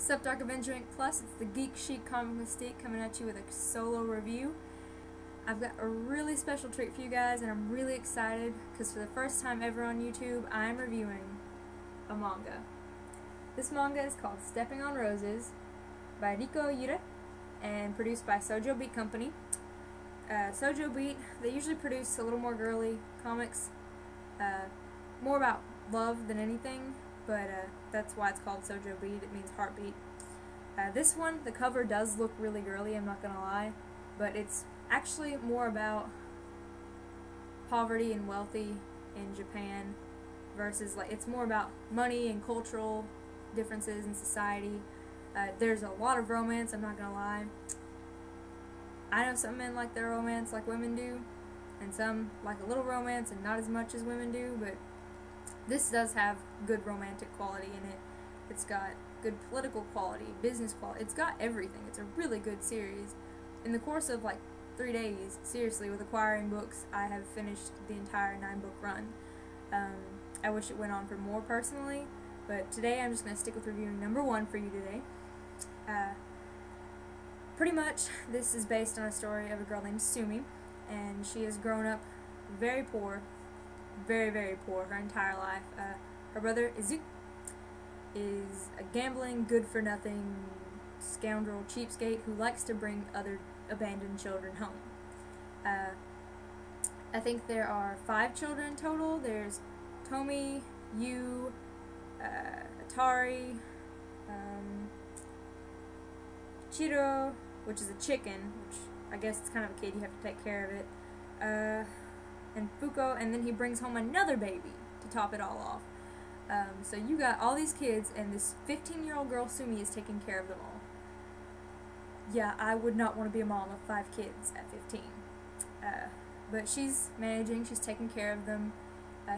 Sup Dark Avenger Inc. Plus, it's the Geek Chic Comic Mystique coming at you with a solo review. I've got a really special treat for you guys, and I'm really excited because for the first time ever on YouTube, I'm reviewing a manga. This manga is called Stepping on Roses by Riko Yure and produced by Sojo Beat Company. Sojo Beat, they usually produce a little more girly comics, more about love than anything, but that's why it's called Sojo Beat. It means heartbeat. This one, the cover does look really girly, I'm not gonna lie, but it's actually more about poverty and wealthy in Japan versus, like, it's more about money and cultural differences in society. There's a lot of romance, I'm not gonna lie. I know some men like their romance like women do, and some like a little romance and not as much as women do, but this does have good romantic quality in it. It's got good political quality, business quality, it's got everything. It's a really good series. In the course of like 3 days, seriously, with acquiring books, I have finished the entire 9-book run. I wish it went on for more personally, but today I'm just going to stick with reviewing number 1 for you today. Pretty much, this is based on a story of a girl named Sumi, and she has grown up very poor, very, very poor her entire life. Her brother, Izuku, is a gambling, good-for-nothing scoundrel cheapskate who likes to bring other abandoned children home. I think there are 5 children total. There's Tomi, Yu, Atari, Chiro, which is a chicken, which I guess it's kind of a kid, you have to take care of it, and Fuko, and then he brings home another baby to top it all off. So you got all these kids, and this 15-year-old girl, Sumi, is taking care of them all. Yeah, I would not want to be a mom of 5 kids at 15. But she's managing, she's taking care of them.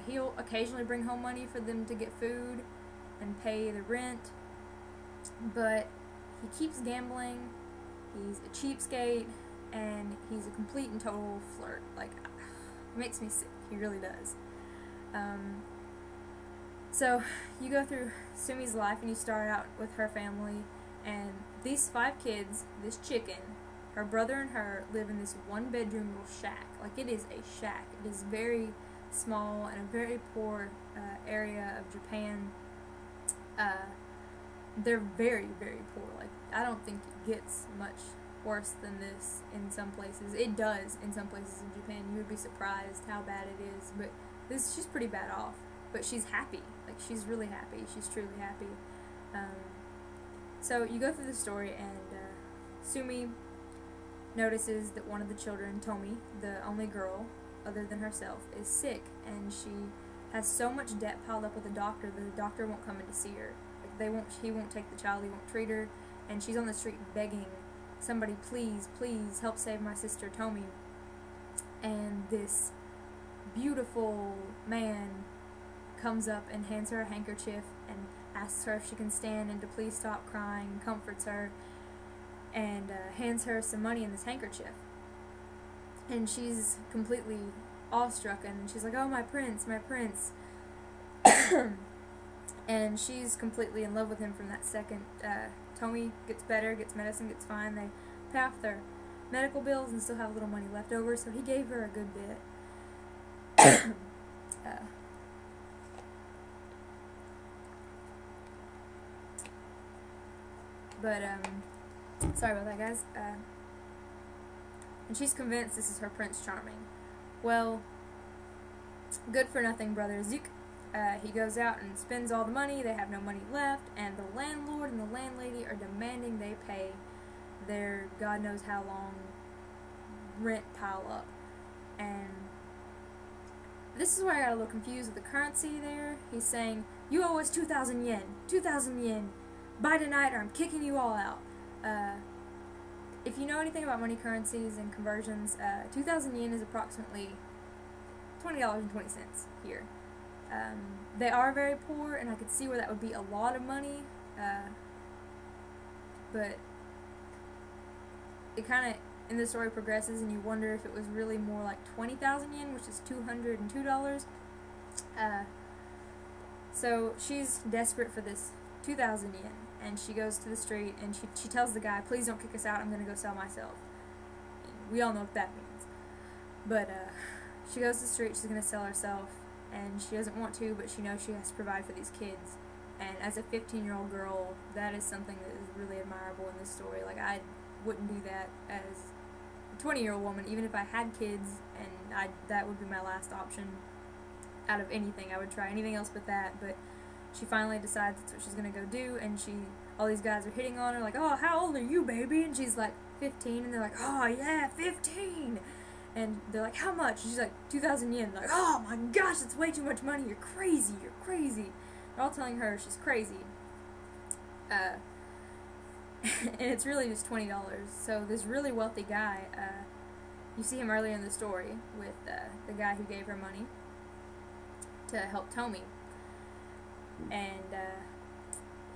He'll occasionally bring home money for them to get food and pay the rent, but he keeps gambling, he's a cheapskate, and he's a complete and total flirt. Like, it makes me sick, he really does. So, you go through Sumi's life and you start out with her family, and these 5 kids, this chicken, her brother and her live in this 1-bedroom little shack. Like, it is a shack. It is very small and a very poor area of Japan. They're very, very poor. Like, I don't think it gets much worse than this in some places. It does in some places in Japan. You would be surprised how bad it is, but she's pretty bad off. But she's happy. Like, she's really happy. She's truly happy. So you go through the story, and Sumi notices that one of the children, Tomi, the only girl other than herself, is sick, and she has so much debt piled up with the doctor that the doctor won't come in to see her. Like, he won't take the child, he won't treat her, and she's on the street begging somebody, please, please help save my sister Tomi. And this beautiful man comes up and hands her a handkerchief and asks her if she can stand and to please stop crying, comforts her, and hands her some money in this handkerchief. And she's completely awestruck, and she's like, oh, my prince, my prince. And she's completely in love with him from that second. Tomi gets better, gets medicine, gets fine. They pay off their medical bills and still have a little money left over, so he gave her a good bit. Sorry about that, guys. And she's convinced this is her Prince Charming. Well, good-for-nothing brother Zook, he goes out and spends all the money, they have no money left, and the landlord and the landlady are demanding they pay their God knows how long rent pile up. And this is where I got a little confused with the currency there. He's saying, you owe us 2,000 yen, 2,000 yen. Buy tonight or I'm kicking you all out. If you know anything about money currencies and conversions, 2,000 yen is approximately $20.20 here. They are very poor, and I could see where that would be a lot of money, but it kind of, in the story progresses, and you wonder if it was really more like 20,000 yen, which is $202. So she's desperate for this 2,000 yen, and she goes to the street, and she tells the guy, please don't kick us out, I'm going to go sell myself. And we all know what that means. But she goes to the street, she's going to sell herself, and she doesn't want to, but she knows she has to provide for these kids. And as a 15-year-old girl, that is something that is really admirable in this story. Like, I wouldn't do that as a 20-year-old woman, even if I had kids, and that would be my last option out of anything. I would try anything else but that, but she finally decides that's what she's going to go do, and all these guys are hitting on her, like, oh, how old are you, baby? And she's like, 15, and they're like, oh, yeah, 15! And they're like, how much? And she's like, 2,000 yen. They're like, oh my gosh, that's way too much money, you're crazy, you're crazy. They're all telling her she's crazy. And it's really just $20. So this really wealthy guy, you see him earlier in the story with the guy who gave her money to help Tomi. And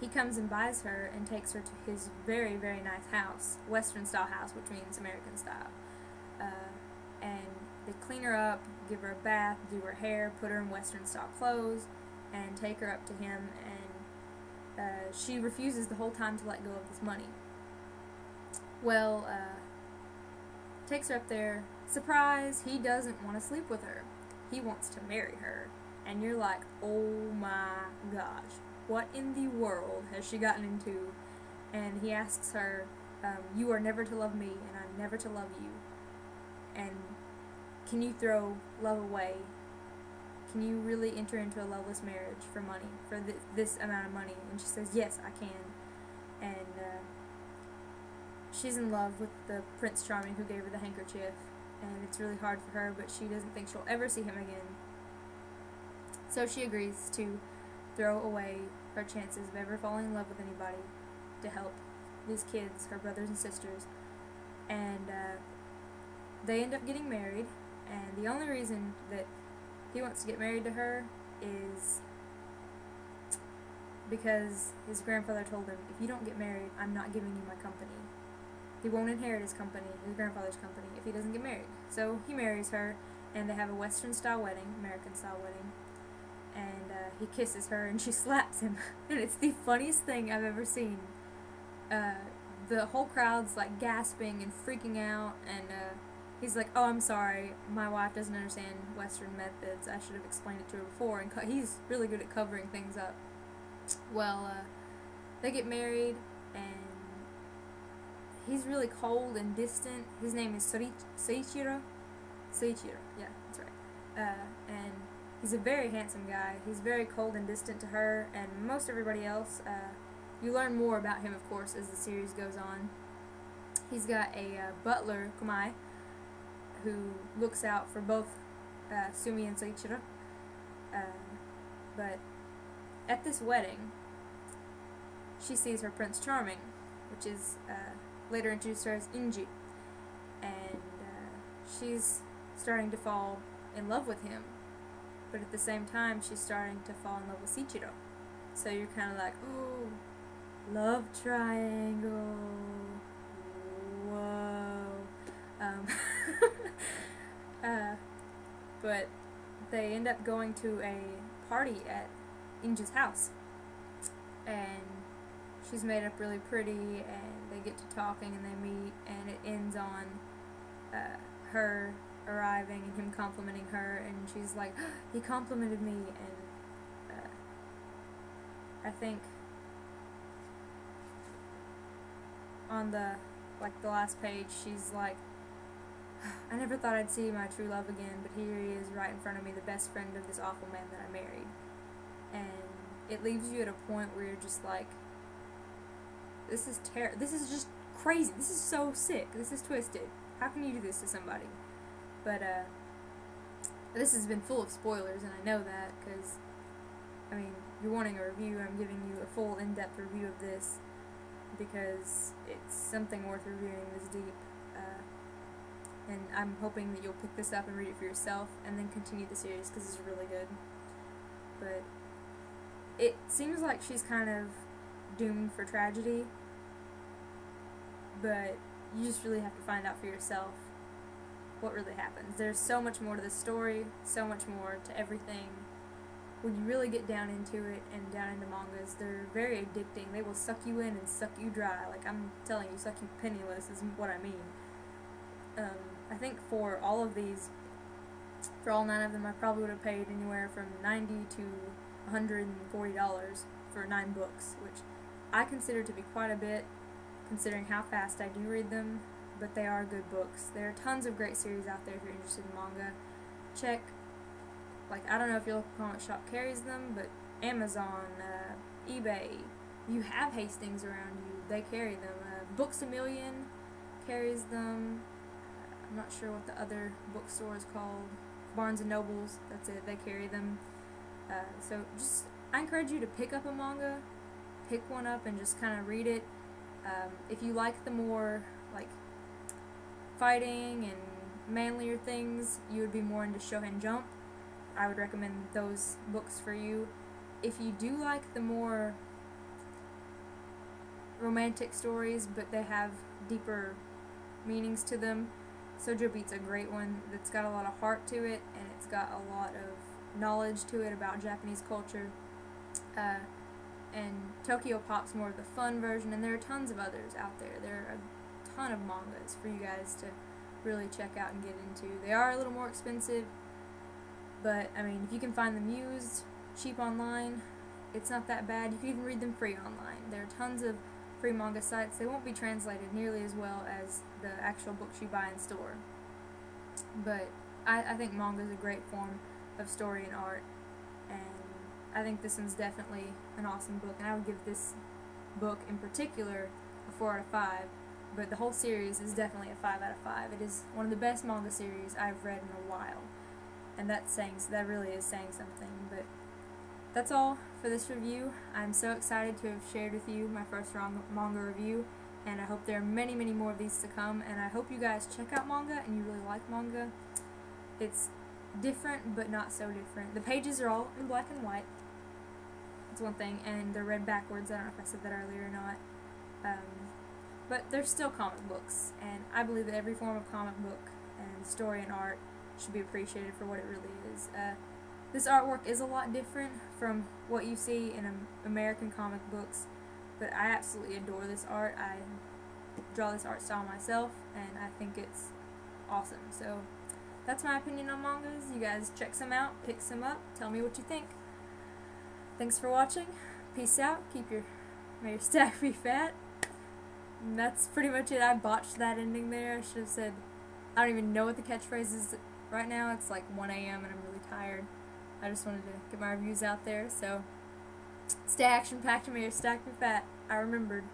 he comes and buys her and takes her to his very, very nice house, Western style house, which means American style. And they clean her up, give her a bath, do her hair, put her in Western style clothes, and take her up to him, and she refuses the whole time to let go of this money. Well, takes her up there. Surprise, he doesn't want to sleep with her. He wants to marry her. And you're like, oh my gosh, what in the world has she gotten into? And he asks her, you are never to love me, and I'm never to love you. And can you throw love away? Can you really enter into a loveless marriage for money, for this amount of money? And she says, yes, I can. And she's in love with the Prince Charming who gave her the handkerchief, and it's really hard for her, but she doesn't think she'll ever see him again. So she agrees to throw away her chances of ever falling in love with anybody to help these kids, her brothers and sisters. And they end up getting married, and the only reason that he wants to get married to her is because his grandfather told him, if you don't get married, I'm not giving you my company. He won't inherit his company, his grandfather's company, if he doesn't get married. So he marries her, and they have a Western style wedding, American style wedding, and he kisses her, and she slaps him. And it's the funniest thing I've ever seen. The whole crowd's like gasping and freaking out, and he's like, oh, I'm sorry, my wife doesn't understand Western methods, I should have explained it to her before, and he's really good at covering things up. Well, they get married, and he's really cold and distant. His name is Seiichiro? Seiichiro, yeah, that's right. And he's a very handsome guy. He's very cold and distant to her, and most everybody else. You learn more about him, of course, as the series goes on. He's got a butler, Kumai, who looks out for both Sumi and Seiichiro. But at this wedding, she sees her Prince Charming, which is later introduced her as Inji. And she's starting to fall in love with him. But at the same time, she's starting to fall in love with Seiichiro. So you're kind of like, oh, love triangle. Whoa. But they end up going to a party at Inja's house. And she's made up really pretty, and they get to talking, and they meet, and it ends on her arriving and him complimenting her, and she's like, oh, he complimented me, and I think on the last page, she's like, I never thought I'd see my true love again, but here he is right in front of me, the best friend of this awful man that I married. And it leaves you at a point where you're just like, this is just crazy, this is so sick, this is twisted, how can you do this to somebody? But this has been full of spoilers, and I know that, because, I mean, you're wanting a review, I'm giving you a full in-depth review of this, because it's something worth reviewing this deep. And I'm hoping that you'll pick this up and read it for yourself, and then continue the series, because it's really good. But it seems like she's kind of doomed for tragedy, but you just really have to find out for yourself what really happens. There's so much more to the story, so much more to everything, when you really get down into it and down into mangas, they're very addicting. They will suck you in and suck you dry. Like, I'm telling you, suck you penniless is what I mean. I think for all of these, for all 9 of them, I probably would have paid anywhere from $90 to $140 for 9 books, which I consider to be quite a bit, considering how fast I do read them, but they are good books. There are tons of great series out there if you're interested in manga. Check, like, I don't know if your local comic shop carries them, but Amazon, eBay, you have Hastings around you, they carry them. Books A Million carries them. I'm not sure what the other bookstore is called. Barnes & Nobles, that's it, they carry them. So just, I encourage you to pick up a manga, pick one up and just kind of read it. If you like the more, like, fighting and manlier things, you would be more into Shonen Jump. I would recommend those books for you. If you do like the more romantic stories, but they have deeper meanings to them, Sojo Beat's a great one that's got a lot of heart to it, and it's got a lot of knowledge to it about Japanese culture. And Tokyo Pop's more of the fun version, and there are tons of others out there. There are a ton of mangas for you guys to really check out and get into. They are a little more expensive, but I mean, if you can find them used, cheap online, it's not that bad. You can even read them free online. There are tons of free manga sites. They won't be translated nearly as well as the actual books you buy in store. But I think manga is a great form of story and art, and I think this one's definitely an awesome book, and I would give this book in particular a 4 out of 5, but the whole series is definitely a 5 out of 5. It is one of the best manga series I've read in a while, and that really is saying something. But that's all for this review. I'm so excited to have shared with you my first manga review, and I hope there are many, many more of these to come, and I hope you guys check out manga and you really like manga. It's different, but not so different. The pages are all in black and white. That's one thing, and they're read backwards. I don't know if I said that earlier or not. But they're still comic books, and I believe that every form of comic book and story and art should be appreciated for what it really is. This artwork is a lot different from what you see in American comic books, but I absolutely adore this art. I draw this art style myself, and I think it's awesome. So that's my opinion on mangas. You guys check some out, pick some up, tell me what you think. Thanks for watching. Peace out. May your stack be fat. And that's pretty much it. I botched that ending there. I should have said, I don't even know what the catchphrase is right now. It's like 1 a.m. and I'm really tired. I just wanted to get my reviews out there. So stay action packed and may your stack be fat. I remembered.